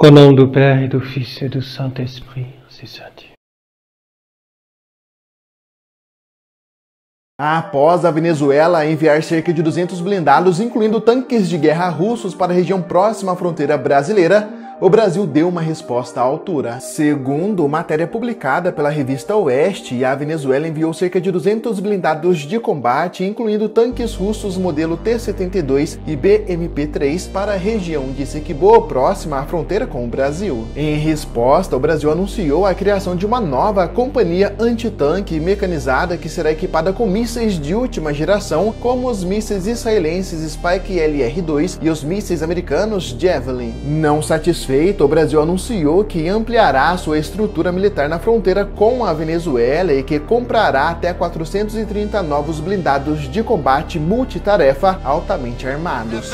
Au nom do Père e do Filho e do Santo Espírito, se sante. Após a Venezuela enviar cerca de 200 blindados, incluindo tanques de guerra russos, para a região próxima à fronteira brasileira, o Brasil deu uma resposta à altura. Segundo matéria publicada pela revista Oeste, a Venezuela enviou cerca de 200 blindados de combate, incluindo tanques russos modelo T-72 e BMP-3, para a região de Sequibo, próxima à fronteira com o Brasil. Em resposta, o Brasil anunciou a criação de uma nova companhia antitanque mecanizada que será equipada com mísseis de última geração, como os mísseis israelenses Spike LR-2 e os mísseis americanos Javelin. Não satisfeito, o Brasil anunciou que ampliará sua estrutura militar na fronteira com a Venezuela e que comprará até 430 novos blindados de combate multitarefa altamente armados.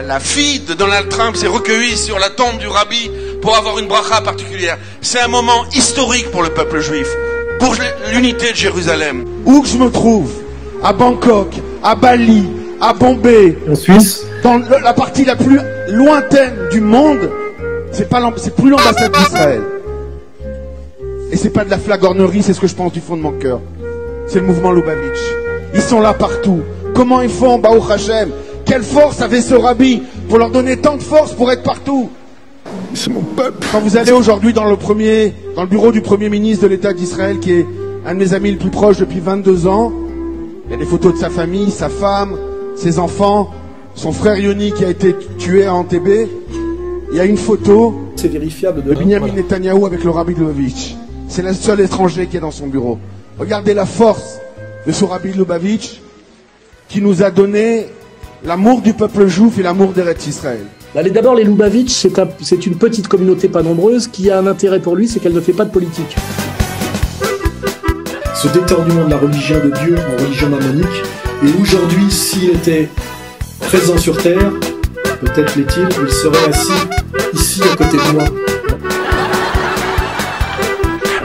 La fille de Donald Trump s'est recueillie sur la tombe du rabbi pour avoir une bracha particulière. C'est un moment historique pour le peuple juif, pour l'unité de Jérusalem. Où que je me trouve, à Bangkok, à Bali, à Bombay, en Suisse, dans la partie la plus lointaine du monde, c'est plus l'ambassade d'Israël. Et c'est pas de la flagornerie, c'est ce que je pense du fond de mon cœur. C'est le mouvement Lubavitch. Ils sont là partout. Comment ils font, Baruch Hashem? Quelle force avait ce rabbi pour leur donner tant de force pour être partout? C'est mon peuple. Quand vous allez aujourd'hui dans le bureau du Premier ministre de l'État d'Israël, qui est un de mes amis le plus proche depuis 22 ans, il y a des photos de sa famille, sa femme, ses enfants, son frère Yoni qui a été tué à Entebbe. Il y a une photo c'est vérifiable de Benjamin Netanyahou avec le rabbi Lubavitch. C'est le seul étranger qui est dans son bureau. Regardez la force de ce rabbi Lubavitch qui nous a donné l'amour du peuple juif et l'amour d'Eretz Israël. D'abord, les Lubavitch, c'est une petite communauté pas nombreuse qui a un intérêt pour lui, c'est qu'elle ne fait pas de politique. Ce détournement de la religion de Dieu en religion mammonique, et aujourd'hui, s'il était présent sur terre, peut-être l'est-il, il serait assis ici à côté de moi.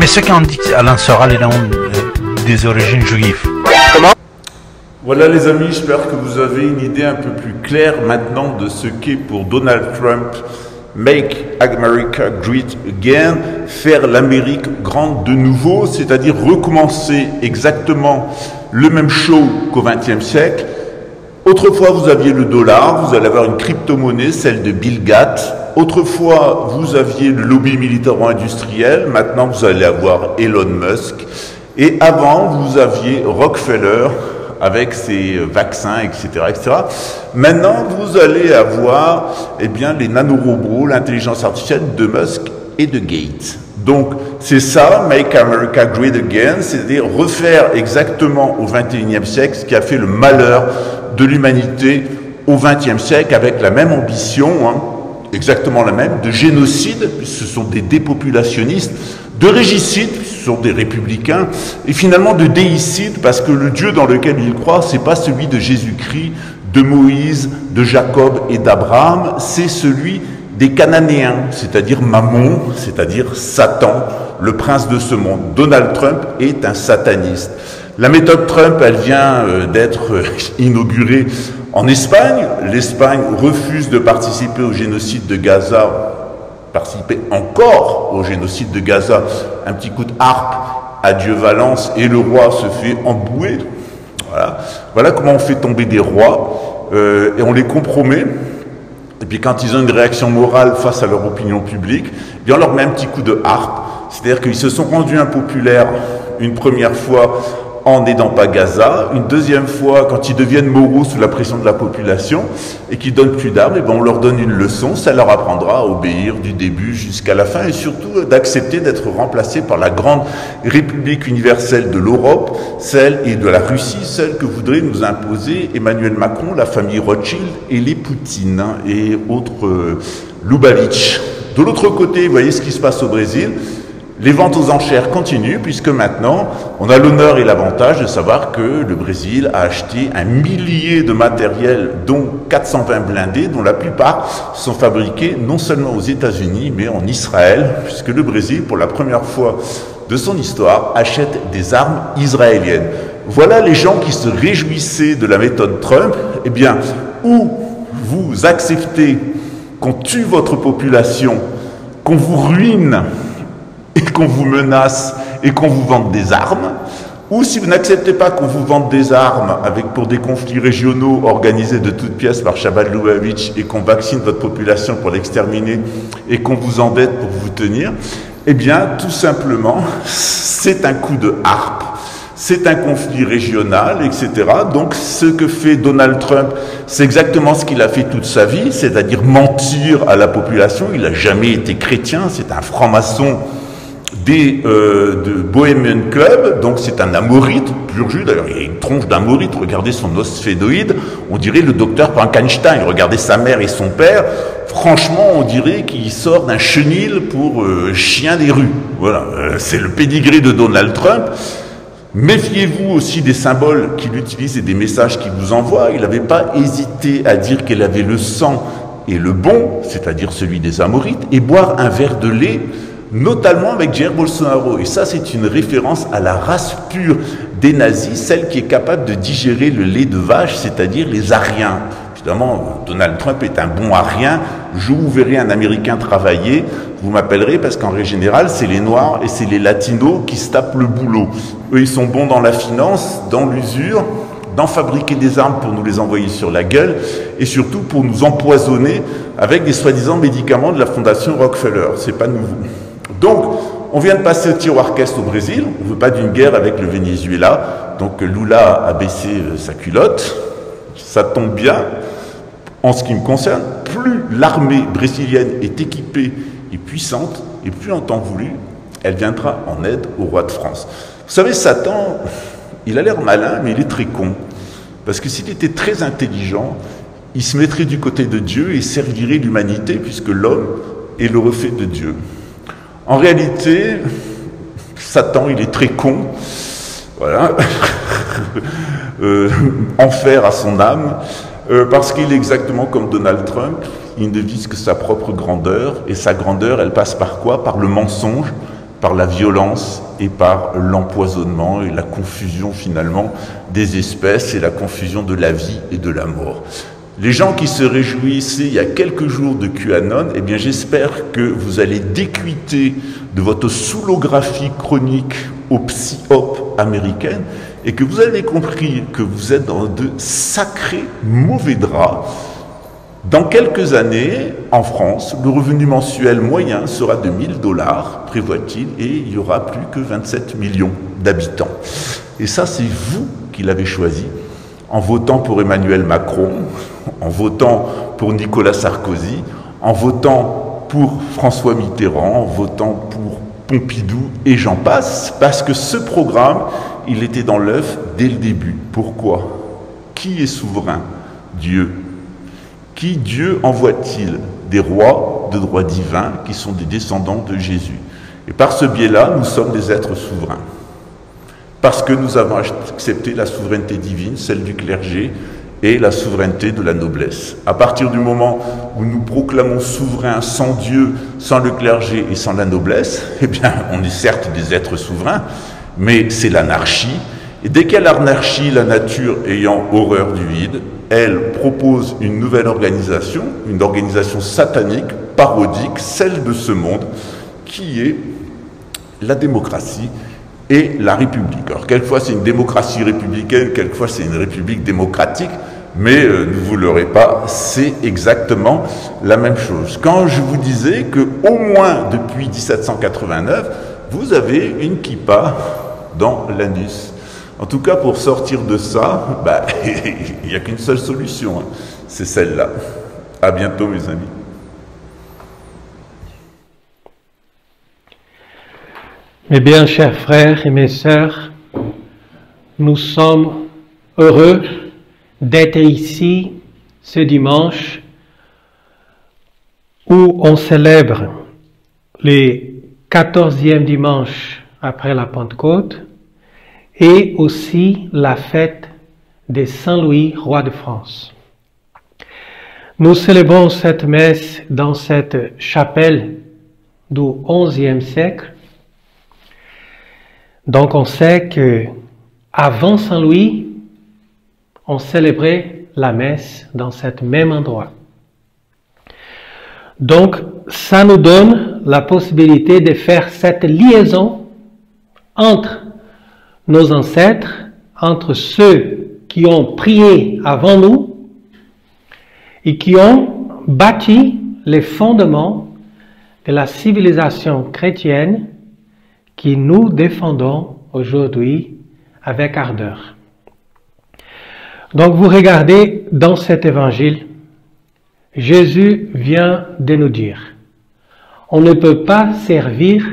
Mais ce qu'en dit Alain Soral est des origines juives. Comment? Voilà les amis, j'espère que vous avez une idée un peu plus claire maintenant de ce qu'est pour Donald Trump Make America Great Again, faire l'Amérique grande de nouveau, c'est-à-dire recommencer exactement le même show qu'au XXe siècle. Autrefois, vous aviez le dollar, vous allez avoir une crypto-monnaie, celle de Bill Gates. Autrefois, vous aviez le lobby militaro-industriel, maintenant vous allez avoir Elon Musk. Et avant, vous aviez Rockefeller avec ses vaccins, etc., etc. Maintenant, vous allez avoir les nanorobots, l'intelligence artificielle de Musk et de Gates. Donc, c'est ça, Make America Great Again, c'est-à-dire refaire exactement au XXIe siècle ce qui a fait le malheur de l'humanité au XXe siècle, avec la même ambition, exactement la même, de génocide, puisque ce sont des dépopulationnistes, de régicide, puisque ce sont des républicains, et finalement de déicide, parce que le Dieu dans lequel ils croient, c'est pas celui de Jésus-Christ, de Moïse, de Jacob et d'Abraham, c'est celui des Cananéens, c'est-à-dire Mammon, c'est-à-dire Satan, le prince de ce monde. Donald Trump est un sataniste. La méthode Trump, elle vient d'être inaugurée en Espagne. L'Espagne refuse de participer au génocide de Gaza, participer encore au génocide de Gaza. Un petit coup de harpe, adieu Valence, et le roi se fait embouer. Voilà comment on fait tomber des rois, et on les compromet. Et puis quand ils ont une réaction morale face à leur opinion publique, on leur met un petit coup de harpe. C'est-à-dire qu'ils se sont rendus impopulaires une première fois en n'aidant pas Gaza, une deuxième fois quand ils deviennent moraux sous la pression de la population et qu'ils donnent plus d'armes, on leur donne une leçon, ça leur apprendra à obéir du début jusqu'à la fin et surtout d'accepter d'être remplacés par la grande République universelle de l'Europe, celle et de la Russie, celle que voudrait nous imposer Emmanuel Macron, la famille Rothschild et les Poutine et autres Lubavitch. De l'autre côté, vous voyez ce qui se passe au Brésil. Les ventes aux enchères continuent puisque maintenant, on a l'honneur et l'avantage de savoir que le Brésil a acheté 1 millier de matériel, dont 420 blindés, dont la plupart sont fabriqués non seulement aux États-Unis, mais en Israël, puisque le Brésil, pour la première fois de son histoire, achète des armes israéliennes. Voilà les gens qui se réjouissaient de la méthode Trump. Eh bien, ou vous acceptez qu'on tue votre population, qu'on vous ruine et qu'on vous menace et qu'on vous vende des armes, ou si vous n'acceptez pas qu'on vous vende des armes pour des conflits régionaux organisés de toutes pièces par Chaban-Lubavitch et qu'on vaccine votre population pour l'exterminer et qu'on vous endette pour vous tenir, eh bien, tout simplement, c'est un coup de harpe, c'est un conflit régional, etc. Donc, ce que fait Donald Trump, c'est exactement ce qu'il a fait toute sa vie, c'est-à-dire mentir à la population. Il n'a jamais été chrétien, c'est un franc-maçon de Bohemian Club, donc c'est un amorite, pur jus, d'ailleurs il a une tronche d'amorite, regardez son os sphénoïde, on dirait le docteur Frankenstein, regardez sa mère et son père, franchement on dirait qu'il sort d'un chenil pour chien des rues, voilà, c'est le pédigré de Donald Trump. Méfiez-vous aussi des symboles qu'il utilise et des messages qu'il vous envoie. Il n'avait pas hésité à dire qu'il avait le sang et le bon, c'est-à-dire celui des amorites, et boire un verre de lait, notamment avec Jair Bolsonaro. Et ça, c'est une référence à la race pure des nazis, celle qui est capable de digérer le lait de vache, c'est-à-dire les Ariens. Évidemment, Donald Trump est un bon Arien. Je vous verrai un Américain travailler, vous m'appellerez, parce qu'en règle générale, c'est les Noirs et c'est les Latinos qui se tapent le boulot. Eux, ils sont bons dans la finance, dans l'usure, dans fabriquer des armes pour nous les envoyer sur la gueule, et surtout pour nous empoisonner avec des soi-disant médicaments de la fondation Rockefeller. C'est pas nouveau. Donc, on vient de passer au tiroir-caisse au Brésil, on ne veut pas d'une guerre avec le Venezuela, donc Lula a baissé sa culotte, ça tombe bien. En ce qui me concerne, plus l'armée brésilienne est équipée et puissante, et plus en temps voulu, elle viendra en aide au roi de France. Vous savez, Satan, il a l'air malin, mais il est très con. Parce que s'il était très intelligent, il se mettrait du côté de Dieu et servirait l'humanité, puisque l'homme est le reflet de Dieu. En réalité, Satan, il est très con. Voilà. Enfer à son âme. Parce qu'il est exactement comme Donald Trump, il ne vise que sa propre grandeur, et sa grandeur, elle passe par quoi? Par le mensonge, par la violence et par l'empoisonnement et la confusion finalement des espèces et la confusion de la vie et de la mort. Les gens qui se réjouissaient il y a quelques jours de QAnon, eh bien j'espère que vous allez décuiter de votre soulographie chronique aux psy-op américaines et que vous avez compris que vous êtes dans de sacrés mauvais draps. Dans quelques années, en France, le revenu mensuel moyen sera de 1 000 $, prévoit-il, et il n'y aura plus que 27 millions d'habitants. Et ça, c'est vous qui l'avez choisi, en votant pour Emmanuel Macron, en votant pour Nicolas Sarkozy, en votant pour François Mitterrand, en votant pour Pompidou, et j'en passe, parce que ce programme, il était dans l'œuf dès le début. Pourquoi? Qui est souverain? Dieu. Qui Dieu envoie-t-il? Des rois de droit divin qui sont des descendants de Jésus. Et par ce biais-là, nous sommes des êtres souverains. Parce que nous avons accepté la souveraineté divine, celle du clergé, et la souveraineté de la noblesse. À partir du moment où nous proclamons souverains sans Dieu, sans le clergé et sans la noblesse, eh bien, on est certes des êtres souverains, mais c'est l'anarchie. Et dès qu'il y a l'anarchie, la nature ayant horreur du vide, elle propose une nouvelle organisation, une organisation satanique, parodique, celle de ce monde, qui est la démocratie et la République. Alors, quelquefois c'est une démocratie républicaine, quelquefois c'est une république démocratique, mais ne vous leurrez pas, c'est exactement la même chose. Quand je vous disais qu'au moins depuis 1789, vous avez une kippa dans l'anus. En tout cas, pour sortir de ça, il n'y a qu'une seule solution, hein. C'est celle-là. À bientôt, mes amis. Mes bien chers frères et mes sœurs, nous sommes heureux d'être ici ce dimanche où on célèbre les 14e dimanche après la Pentecôte et aussi la fête de Saint-Louis, roi de France. Nous célébrons cette messe dans cette chapelle du XIe siècle. Donc on sait que avant Saint-Louis, on célébrait la messe dans cet même endroit. Donc, ça nous donne la possibilité de faire cette liaison entre nos ancêtres, entre ceux qui ont prié avant nous et qui ont bâti les fondements de la civilisation chrétienne que nous défendons aujourd'hui avec ardeur. Donc vous regardez dans cet évangile, Jésus vient de nous dire, on ne peut pas servir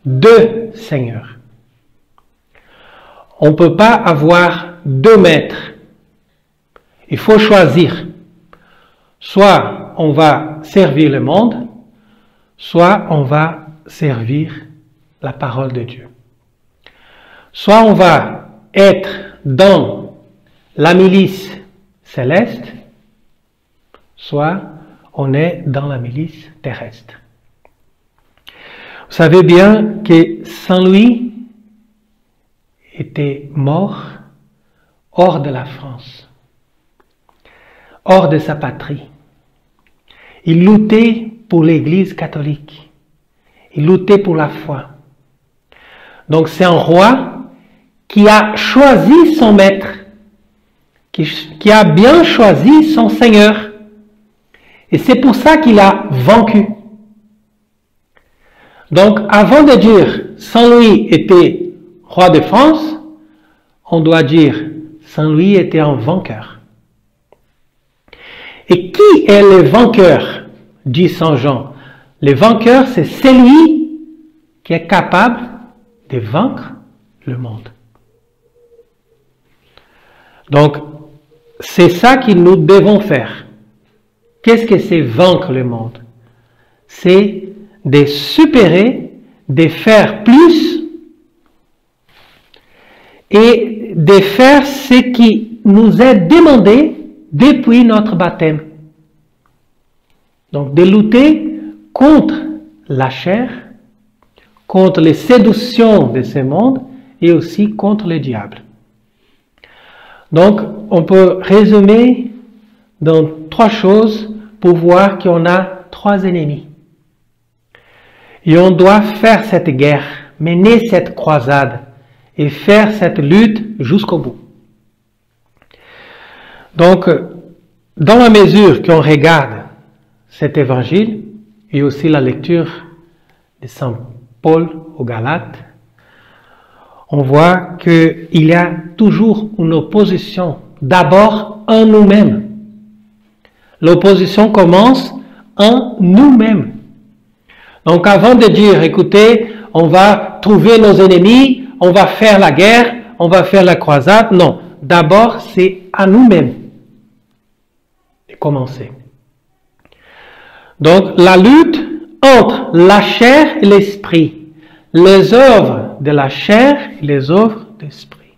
deux seigneurs. On ne peut pas avoir deux maîtres. Il faut choisir. Soit on va servir le monde, soit on va servir la parole de Dieu. Soit on va être dans la milice céleste, soit on est dans la milice terrestre. Vous savez bien que Saint Louis était mort hors de la France, hors de sa patrie. Il luttait pour l'Église catholique. Il luttait pour la foi. Donc c'est un roi qui a choisi son maître, qui a bien choisi son Seigneur. Et c'est pour ça qu'il a vaincu. Donc avant de dire Saint Louis était roi de France, on doit dire Saint Louis était un vainqueur. Et qui est le vainqueur, dit Saint Jean? Le vainqueur, c'est celui qui est capable de vaincre le monde. Donc, c'est ça que nous devons faire. Qu'est-ce que c'est vaincre le monde? C'est de supérer, de faire plus et de faire ce qui nous est demandé depuis notre baptême. Donc de lutter contre la chair, contre les séductions de ce monde et aussi contre le diable. Donc on peut résumer dans trois choses pour voir qu'on a trois ennemis. Et on doit faire cette guerre, mener cette croisade et faire cette lutte jusqu'au bout. Donc, dans la mesure qu'on regarde cet évangile et aussi la lecture de Saint Paul aux Galates, on voit qu'il y a toujours une opposition, d'abord en nous-mêmes. L'opposition commence en nous-mêmes. Donc avant de dire, écoutez, on va trouver nos ennemis, on va faire la guerre, on va faire la croisade, non. D'abord, c'est à nous-mêmes de commencer. Donc la lutte entre la chair et l'esprit, les œuvres de la chair et les œuvres de l'esprit.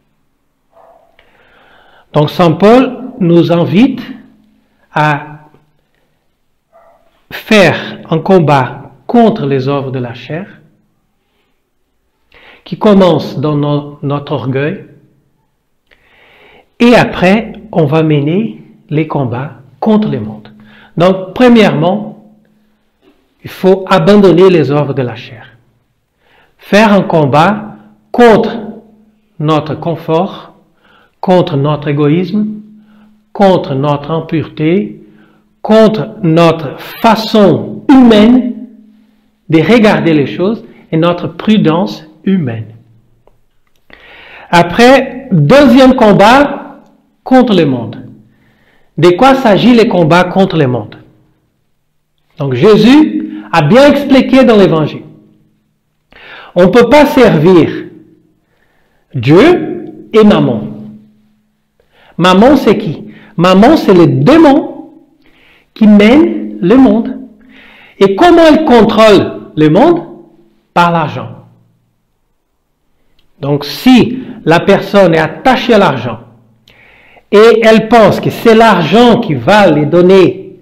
Donc Saint Paul nous invite à faire un combat contre les œuvres de la chair, qui commence dans notre orgueil, et après, on va mener les combats contre le monde. Donc, premièrement, il faut abandonner les œuvres de la chair. Faire un combat contre notre confort, contre notre égoïsme, contre notre impureté, contre notre façon humaine de regarder les choses et notre prudence humaine. Après, deuxième combat contre le monde. De quoi s'agit le combat contre le monde? Donc Jésus a bien expliqué dans l'Évangile. On ne peut pas servir Dieu et Mammon. Mammon, c'est qui? Mammon, c'est le démon qui mène le monde. Et comment il contrôle le monde? Par l'argent. Donc si la personne est attachée à l'argent et elle pense que c'est l'argent qui va lui donner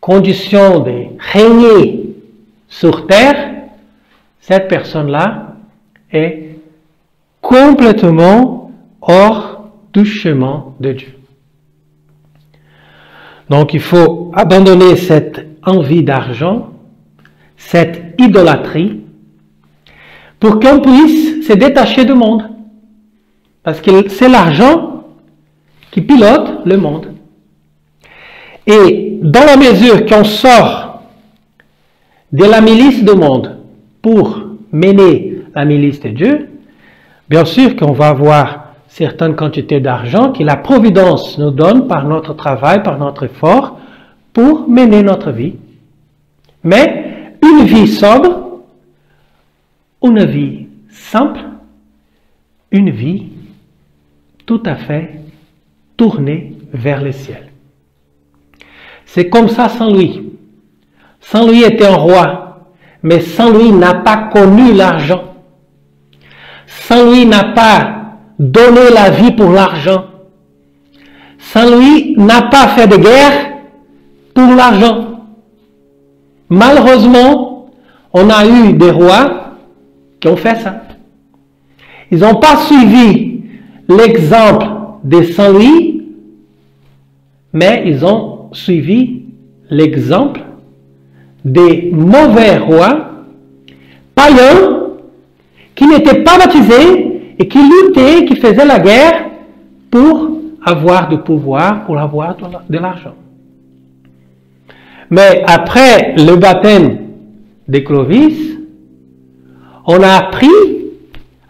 condition de régner sur terre, cette personne-là est complètement hors du chemin de Dieu. Donc il faut abandonner cette envie d'argent, cette idolâtrie, pour qu'on puisse se détacher du monde. Parce que c'est l'argent qui pilote le monde. Et dans la mesure qu'on sort de la milice du monde pour mener la milice de Dieu, bien sûr qu'on va avoir certaines quantités d'argent que la Providence nous donne par notre travail, par notre effort, pour mener notre vie. Mais une vie sobre, une vie simple, une vie tout à fait tournée vers le ciel. C'est comme ça Saint Louis. Saint Louis était un roi, mais Saint Louis n'a pas connu l'argent. Saint Louis n'a pas donné la vie pour l'argent. Saint Louis n'a pas fait de guerre pour l'argent. Malheureusement, on a eu des rois qui ont fait ça. Ils n'ont pas suivi l'exemple de Saint Louis, mais ils ont suivi l'exemple des mauvais rois païens qui n'étaient pas baptisés et qui luttaient, qui faisaient la guerre pour avoir du pouvoir, pour avoir de l'argent. Mais après le baptême de Clovis, on a appris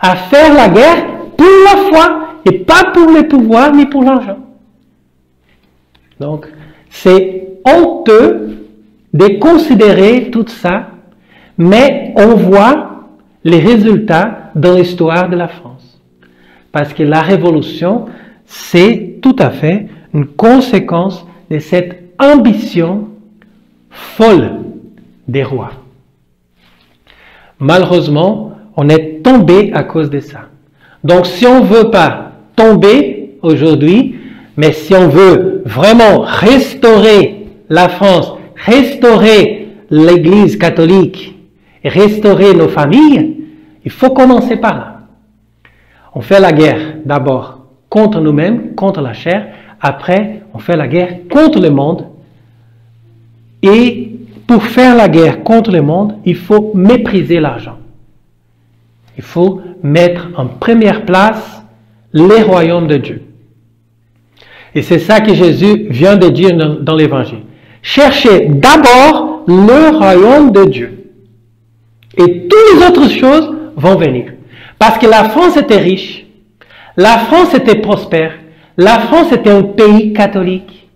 à faire la guerre pour la foi et pas pour le pouvoir ni pour l'argent. Donc, c'est honteux de considérer tout ça, mais on voit les résultats dans l'histoire de la France. Parce que la révolution, c'est tout à fait une conséquence de cette ambition folle des rois. Malheureusement, on est tombé à cause de ça. Donc, si on ne veut pas tomber aujourd'hui, mais si on veut vraiment restaurer la France, restaurer l'Église catholique, et restaurer nos familles, il faut commencer par là. On fait la guerre d'abord contre nous-mêmes, contre la chair. Après, on fait la guerre contre le monde. Et pour faire la guerre contre le monde, il faut mépriser l'argent. Il faut mettre en première place les royaumes de Dieu. Et c'est ça que Jésus vient de dire dans l'Évangile. Cherchez d'abord le royaume de Dieu. Et toutes les autres choses vont venir. Parce que la France était riche. La France était prospère. La France était un pays catholique.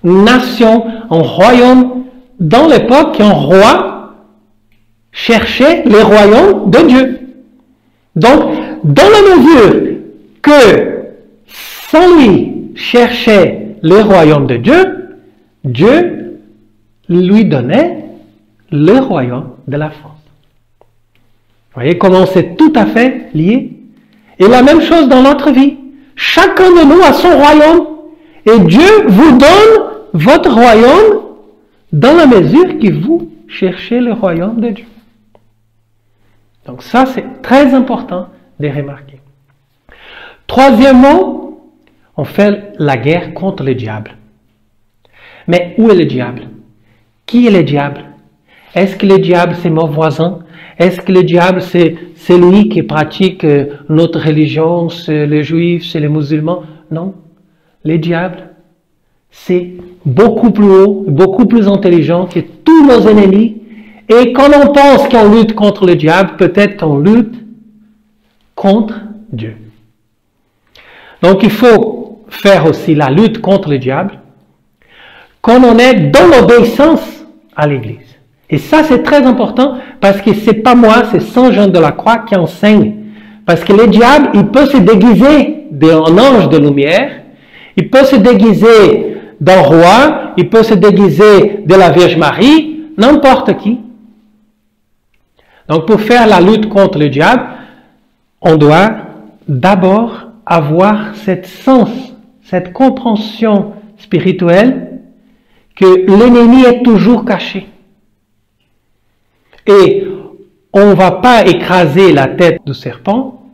Une nation, un royaume. Dans l'époque, un roi cherchait les royaumes de Dieu. Donc, dans la mesure que Saint Louis cherchait le royaume de Dieu, Dieu lui donnait le royaume de la France. Vous voyez comment c'est tout à fait lié? Et la même chose dans notre vie. Chacun de nous a son royaume. Et Dieu vous donne votre royaume dans la mesure que vous cherchez le royaume de Dieu. Donc ça, c'est très important de remarquer. Troisièmement, on fait la guerre contre le diable. Mais où est le diable? Qui est le diable? Est-ce que le diable, c'est mon voisin? Est-ce que le diable, c'est celui qui pratique notre religion, c'est les juifs, c'est les musulmans? Non. Le diable, c'est beaucoup plus haut, beaucoup plus intelligent que tous nos ennemis. Et quand on pense qu'on lutte contre le diable, peut-être qu'on lutte contre Dieu. Donc il faut faire aussi la lutte contre le diable quand on est dans l'obéissance à l'Église. Et ça, c'est très important parce que c'est pas moi, c'est Saint Jean de la Croix qui enseigne. Parce que le diable, il peut se déguiser d'un ange de lumière, il peut se déguiser d'un roi, il peut se déguiser de la Vierge Marie, n'importe qui. Donc, pour faire la lutte contre le diable, on doit d'abord avoir cette sens, cette compréhension spirituelle que l'ennemi est toujours caché. Et on ne va pas écraser la tête du serpent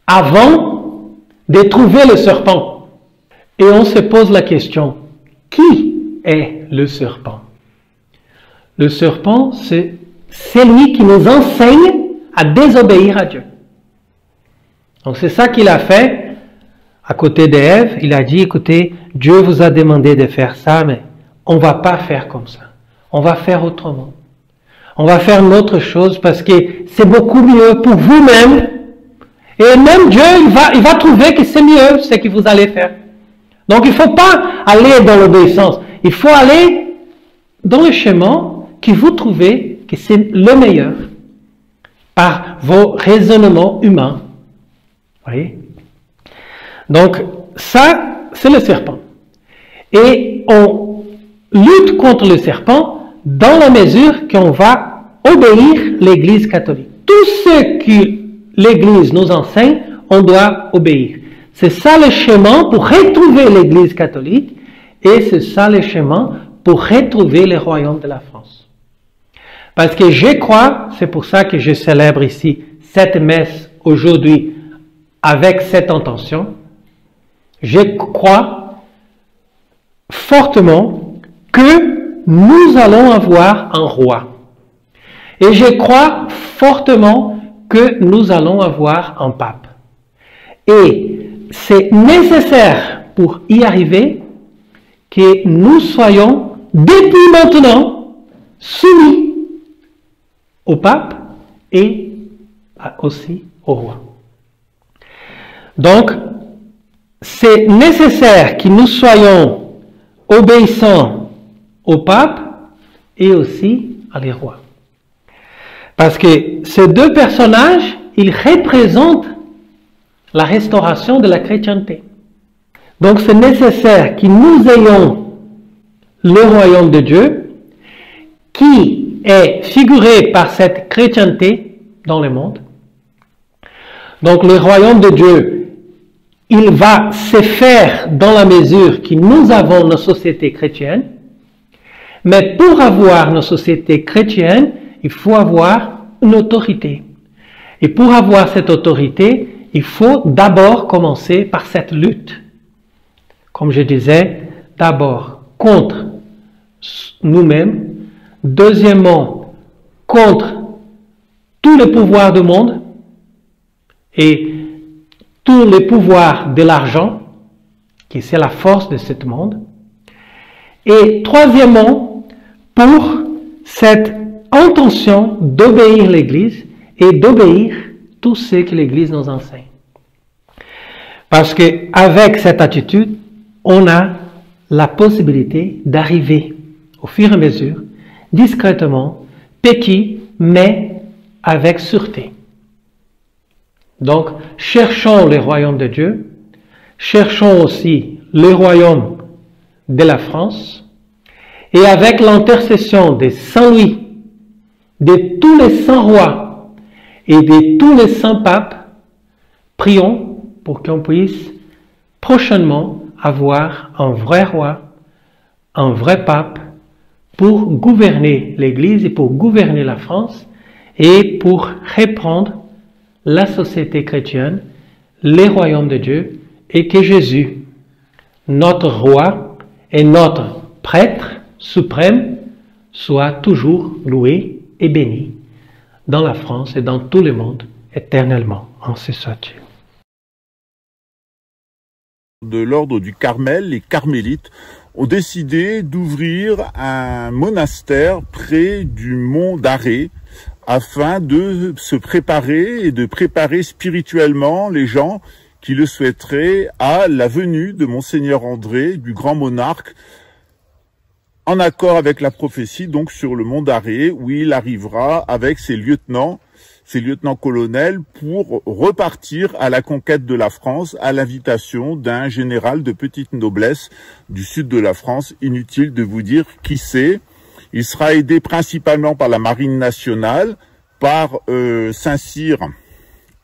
avant de trouver le serpent. Et on se pose la question, qui est le serpent? Le serpent, c'est celui qui nous enseigne à désobéir à Dieu. Donc c'est ça qu'il a fait à côté d'Ève. Il a dit, écoutez, Dieu vous a demandé de faire ça, mais on ne va pas faire comme ça. On va faire autrement. On va faire une autre chose parce que c'est beaucoup mieux pour vous-même. Et même Dieu, il va trouver que c'est mieux ce que vous allez faire. Donc il ne faut pas aller dans l'obéissance. Il faut aller dans le chemin que vous trouvez que c'est le meilleur par vos raisonnements humains. Vous voyez? Donc ça, c'est le serpent. Et on lutte contre le serpent dans la mesure qu'on va obéir l'Église catholique. Tout ce que l'Église nous enseigne, on doit obéir. C'est ça le chemin pour retrouver l'Église catholique et c'est ça le chemin pour retrouver le royaume de la France. Parce que je crois, c'est pour ça que je célèbre ici cette messe aujourd'hui avec cette intention, je crois fortement que nous allons avoir un roi. Et je crois fortement que nous allons avoir un pape. Et c'est nécessaire pour y arriver que nous soyons depuis maintenant soumis au pape et aussi au roi. Donc, c'est nécessaire que nous soyons obéissants au pape et aussi à les rois. Parce que ces deux personnages, ils représentent la restauration de la chrétienté. Donc c'est nécessaire que nous ayons le royaume de Dieu qui est figuré par cette chrétienté dans le monde. Donc le royaume de Dieu, il va se faire dans la mesure que nous avons nos sociétés chrétiennes. Mais pour avoir nos sociétés chrétiennes, il faut avoir une autorité. Et pour avoir cette autorité, il faut d'abord commencer par cette lutte. Comme je disais, d'abord contre nous-mêmes. Deuxièmement, contre tous les pouvoirs du monde et tous les pouvoirs de l'argent, qui c'est la force de ce monde. Et troisièmement, pour cette intention d'obéir l'Église et d'obéir tout ce que l'Église nous enseigne. Parce qu'avec cette attitude, on a la possibilité d'arriver au fur et à mesure, discrètement, petit, mais avec sûreté. Donc, cherchons le royaume de Dieu, cherchons aussi le royaume de la France, et avec l'intercession de Saint Louis, de tous les saints rois et de tous les saints papes, prions pour qu'on puisse prochainement avoir un vrai roi, un vrai pape pour gouverner l'Église et pour gouverner la France et pour reprendre la société chrétienne, les royaumes de Dieu et que Jésus, notre roi et notre prêtre suprême, soit toujours loué et béni dans la France et dans tout le monde éternellement. Ainsi soit-il. De l'ordre du Carmel, les carmélites ont décidé d'ouvrir un monastère près du mont d'Arrée afin de se préparer et de préparer spirituellement les gens qui le souhaiteraient à la venue de Monseigneur André, du grand monarque, en accord avec la prophétie, donc sur le mont d'Arrée, où il arrivera avec ses lieutenants-colonels, pour repartir à la conquête de la France à l'invitation d'un général de petite noblesse du sud de la France. Inutile de vous dire qui c'est. Il sera aidé principalement par la marine nationale, par Saint-Cyr,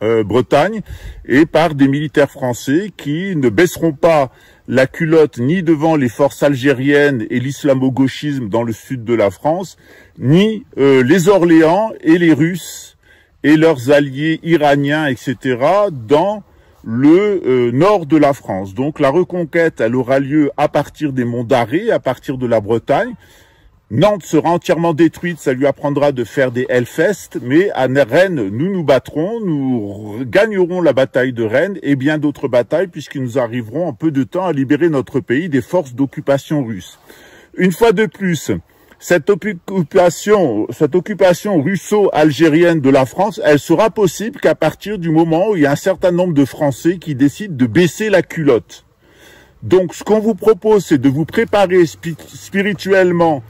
Bretagne, et par des militaires français qui ne baisseront pas la culotte ni devant les forces algériennes et l'islamo-gauchisme dans le sud de la France, ni les Orléans et les Russes et leurs alliés iraniens, etc., dans le nord de la France. Donc la reconquête, elle aura lieu à partir des monts d'Arrée, à partir de la Bretagne. Nantes sera entièrement détruite, ça lui apprendra de faire des Hellfest, mais à Rennes, nous battrons, nous gagnerons la bataille de Rennes et bien d'autres batailles puisque nous arriverons en peu de temps à libérer notre pays des forces d'occupation russes. Une fois de plus, cette occupation russo-algérienne de la France, elle sera possible qu'à partir du moment où il y a un certain nombre de Français qui décident de baisser la culotte. Donc ce qu'on vous propose, c'est de vous préparer spirituellement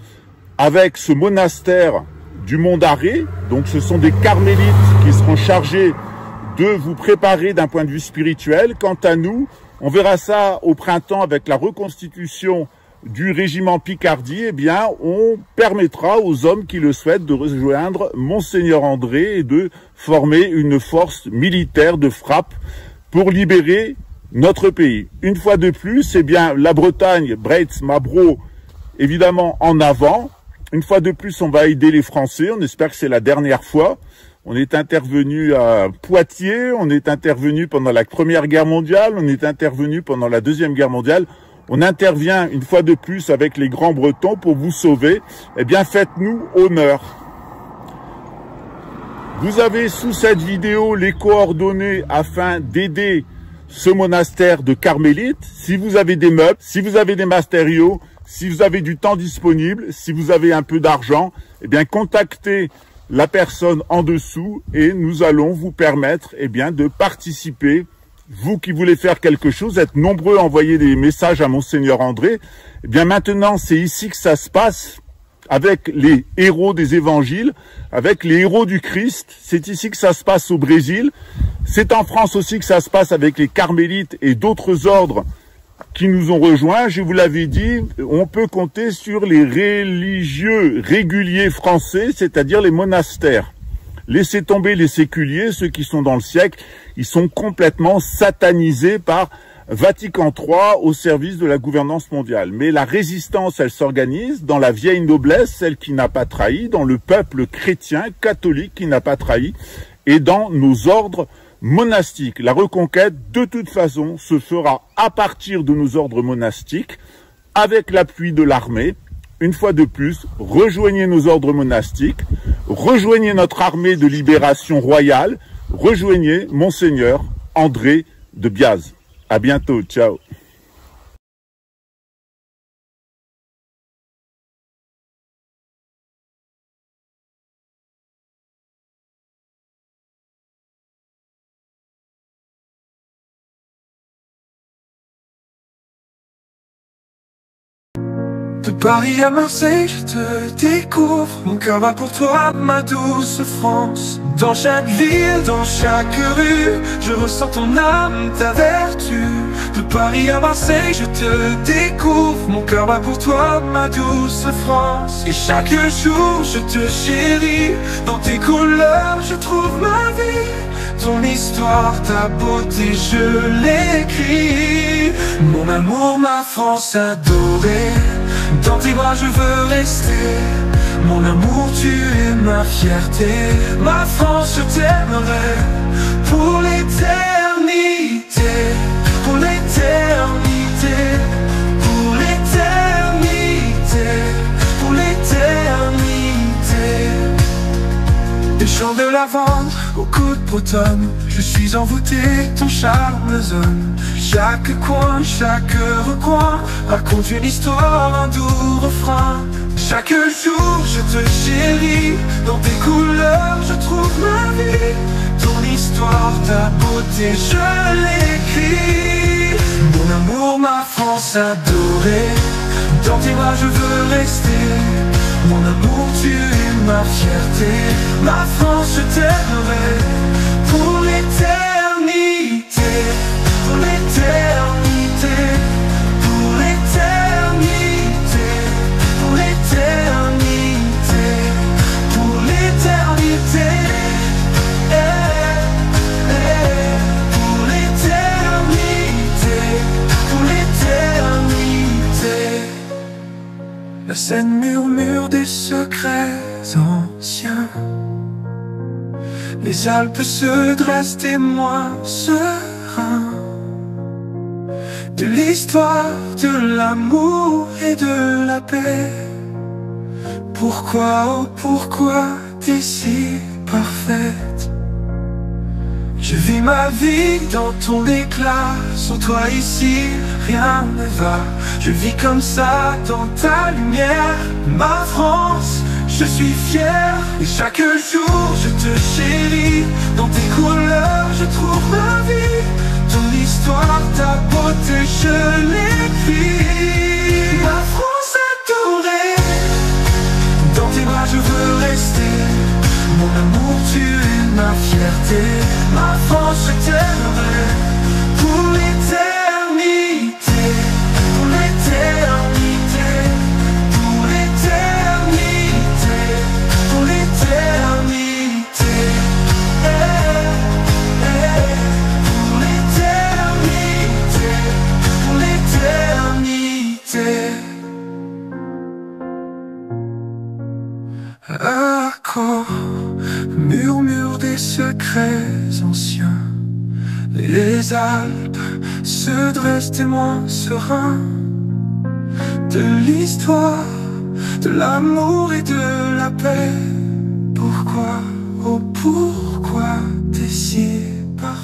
avec ce monastère du Mont d'Arrée. Donc ce sont des carmélites qui seront chargés de vous préparer d'un point de vue spirituel. Quant à nous, on verra ça au printemps avec la reconstitution du régiment Picardie. Eh bien, on permettra aux hommes qui le souhaitent de rejoindre Monseigneur André et de former une force militaire de frappe pour libérer notre pays. Une fois de plus, eh bien, la Bretagne, Breitz, Mabro, évidemment en avant. Une fois de plus, on va aider les Français. On espère que c'est la dernière fois. On est intervenu à Poitiers, on est intervenu pendant la Première Guerre mondiale, on est intervenu pendant la Deuxième Guerre mondiale. On intervient une fois de plus avec les Grands Bretons pour vous sauver. Eh bien, faites-nous honneur. Vous avez sous cette vidéo les coordonnées afin d'aider ce monastère de carmélites. Si vous avez des meubles, si vous avez des matériaux, si vous avez du temps disponible, si vous avez un peu d'argent, eh bien, contactez la personne en dessous et nous allons vous permettre, eh bien, de participer. Vous qui voulez faire quelque chose, êtes nombreux à envoyer des messages à Monseigneur André. Eh bien, maintenant, c'est ici que ça se passe avec les héros des évangiles, avec les héros du Christ. C'est ici que ça se passe au Brésil. C'est en France aussi que ça se passe avec les carmélites et d'autres ordres qui nous ont rejoints. Je vous l'avais dit, on peut compter sur les religieux réguliers français, c'est-à-dire les monastères. Laissez tomber les séculiers, ceux qui sont dans le siècle, ils sont complètement satanisés par Vatican III au service de la gouvernance mondiale. Mais la résistance, elle s'organise dans la vieille noblesse, celle qui n'a pas trahi, dans le peuple chrétien, catholique qui n'a pas trahi, et dans nos ordres monastiques. La reconquête, de toute façon, se fera à partir de nos ordres monastiques, avec l'appui de l'armée. Une fois de plus, rejoignez nos ordres monastiques, rejoignez notre armée de libération royale, rejoignez Monseigneur André de Biaz. À bientôt, ciao. De Paris à Marseille, je te découvre. Mon cœur bat pour toi, ma douce France. Dans chaque ville, dans chaque rue, je ressens ton âme, ta vertu. De Paris à Marseille, je te découvre. Mon cœur bat pour toi, ma douce France. Et chaque jour, je te chéris. Dans tes couleurs, je trouve ma vie. Ton histoire, ta beauté, je l'écris. Mon amour, ma France adorée. Dans tes bras je veux rester. Mon amour, tu es ma fierté. Ma France, je t'aimerai pour l'éternité. Pour l'éternité. Pour l'éternité. Pour l'éternité. Des champs de lavande au coup de bretonne, je suis envoûté, ton charme zone. Chaque coin, chaque recoin raconte une histoire, un doux refrain. Chaque jour je te chéris, dans tes couleurs je trouve ma vie. Ton histoire, ta beauté, je l'écris. Mon amour, ma France adorée, dans tes bras je veux rester. Mon amour, tu es ma fierté. Ma France, je t'aimerai pour l'éternité. Pour l'éternité. Pour l'éternité. Pour l'éternité. Pour l'éternité. Pour l'éternité. Pour l'éternité. La Seine murmure des secrets anciens. Les Alpes se dressent témoins sereins. de l'histoire, de l'amour et de la paix. Pourquoi, oh pourquoi t'es si parfaite? Je vis ma vie dans ton éclat, sans toi ici rien ne va. Je vis comme ça dans ta lumière, ma France, je suis fier. Et chaque jour je te chéris, dans tes couleurs je trouve ma vie. Ton histoire, ta beauté, je l'écris. Ma France adorée, dans tes bras je veux rester. Mon amour, tu es ma fierté. Ma France, je t'aimerai pour l'éternité, pour l'éternité, pour l'éternité, pour l'éternité, pour l'éternité, pour l'éternité. Accord, murmure des secrets anciens. Les Alpes se dressent témoins sereins de l'histoire, de l'amour et de la paix. Pourquoi, oh pourquoi t'es si parfaite?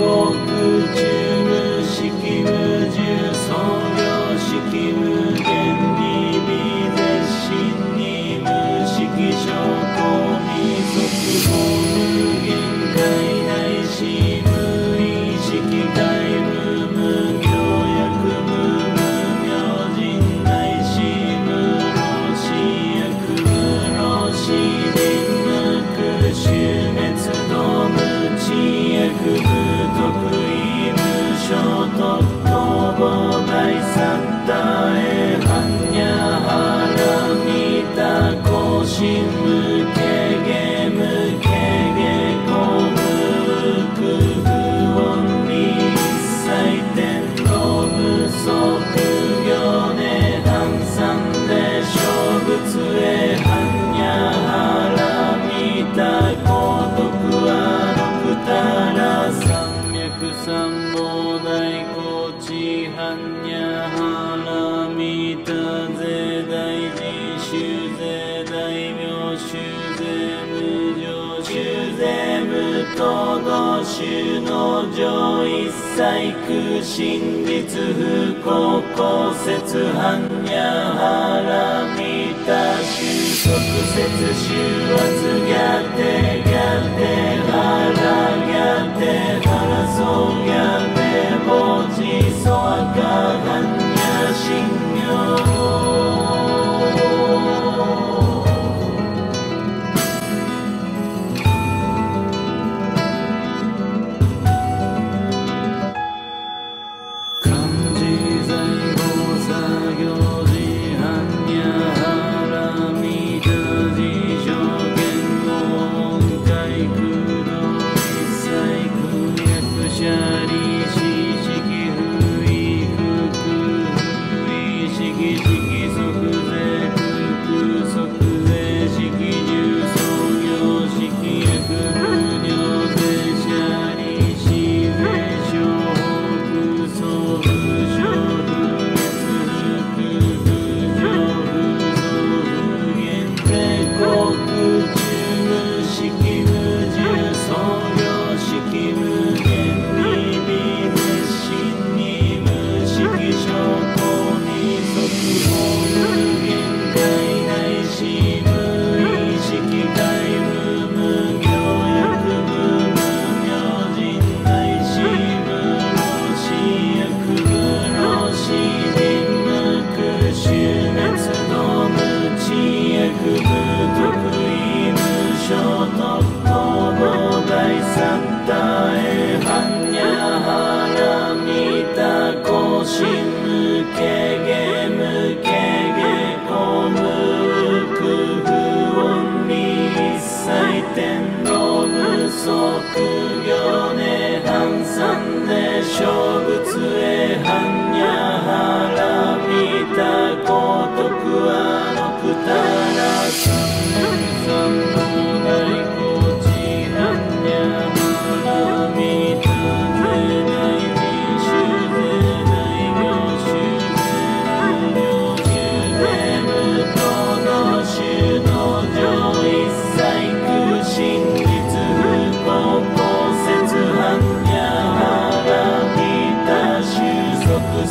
Go to と同種の上一切空真実不幸公説般若腹見た収束説収圧がてがて腹がて腹そうがて文字そわか般若心経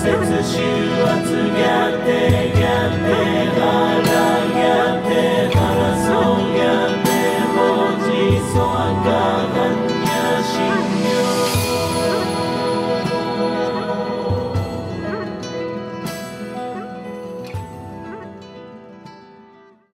説収圧がて